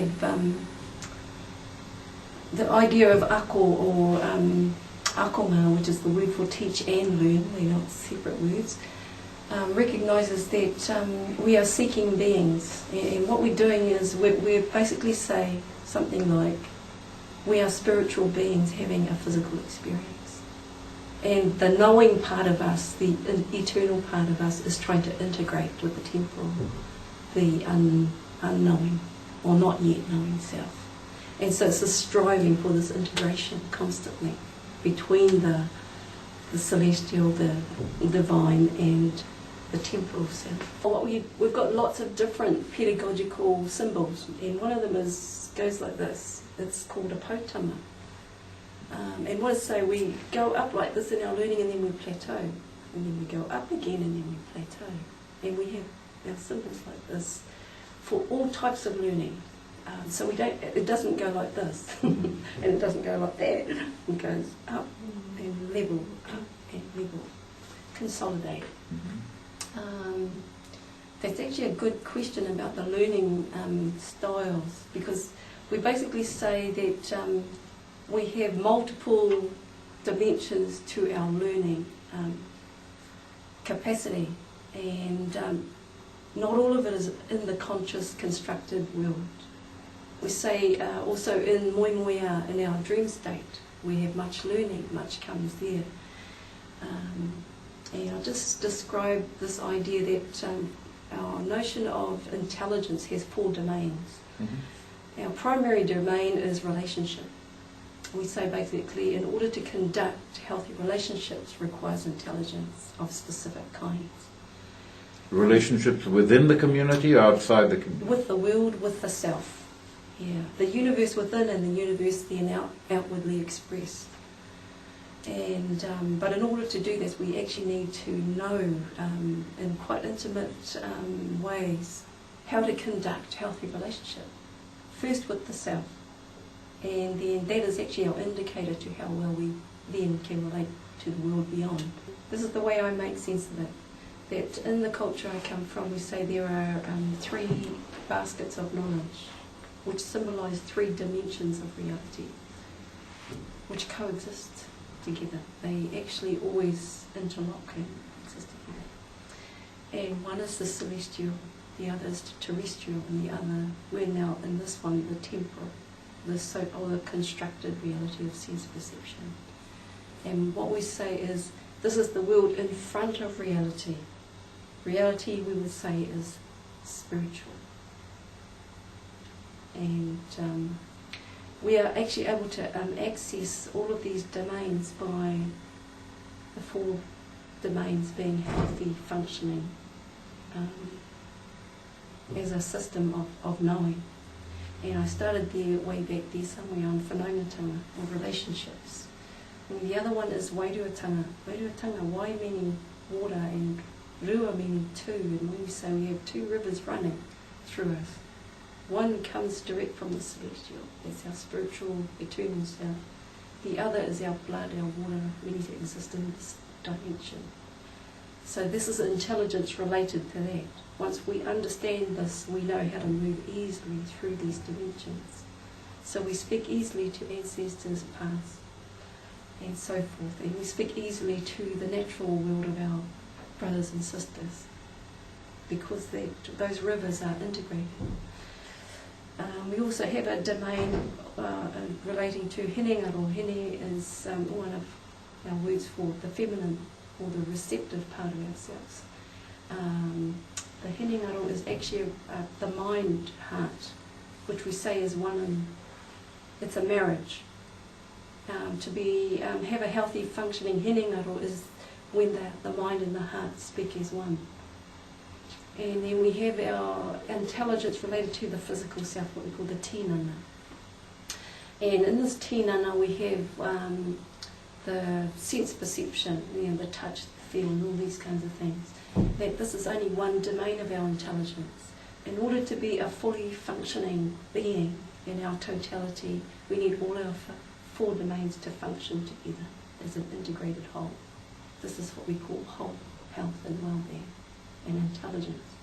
have the idea of ako or akonga, which is the word for teach and learn, they're not separate words, recognises that we are seeking beings, and what we're doing is we basically say something like we are spiritual beings having a physical experience, and the knowing part of us, the eternal part of us, is trying to integrate with the temporal, the unknowing or not yet knowing self. And so it's a striving for this integration constantly between the celestial, the divine, and the temporal self. We've got lots of different pedagogical symbols, and one of them goes like this. It's called a potama. And what does it say? We go up like this in our learning, and then we plateau, and then we go up again, and then we plateau. And we have our symbols like this for all types of learning. So it doesn't go like this, and it doesn't go like that. It goes up and level, up and level, consolidate. That's actually a good question about the learning styles, because we basically say that we have multiple dimensions to our learning capacity, and not all of it is in the conscious constructed world. We say also in moimoia, in our dream state, we have much learning, much comes there. And I'll just describe this idea that our notion of intelligence has 4 domains. Mm-hmm. Our primary domain is relationship. We say basically in order to conduct healthy relationships requires intelligence of specific kinds. Relationships within the community or outside the community? With the world, with the self. Yeah, the universe within and the universe then outwardly expressed. And but in order to do this, we actually need to know in quite intimate ways how to conduct healthy relationship. First with the self, and then that is actually our indicator to how well we then can relate to the world beyond. This is the way I make sense of it. That in the culture I come from, we say there are 3 baskets of knowledge, which symbolise 3 dimensions of reality, which coexist together. They actually always interlock and exist together. And one is the celestial, the other is the terrestrial, and the other, we're now in this one, the temporal, the constructed reality of sense perception. And what we say is, this is the world in front of reality. Reality, we would say, is spiritual. And we are actually able to access all of these domains by the 4 domains being healthy, functioning as a system of knowing. And I started there way back there somewhere on whanaungatanga, or relationships. And the other one is wairuatanga. Wairuatanga, wai meaning water and rua meaning 2. And when we say we have 2 rivers running through us, one comes direct from the celestial, that's our spiritual, eternal self. The other is our blood, our water, ready to exist in this dimension. So this is intelligence related to that. Once we understand this, we know how to move easily through these dimensions. So we speak easily to ancestors past, and so forth. And we speak easily to the natural world of our brothers and sisters, because those rivers are integrated. We also have a domain relating to hinengaro. Hine is one of our words for the feminine or the receptive part of ourselves. The hinengaro is actually the mind heart, which we say is one, and it's a marriage. To have a healthy functioning hinengaro is when the mind and the heart speak as one. And then we have our intelligence related to the physical self, what we call the tinana. And in this tinana we have the sense perception, the touch, the feel, and all these kinds of things. That this is only one domain of our intelligence. In order to be a fully functioning being in our totality, we need all our 4 domains to function together as an integrated whole. This is what we call whole health and well-being and intelligence.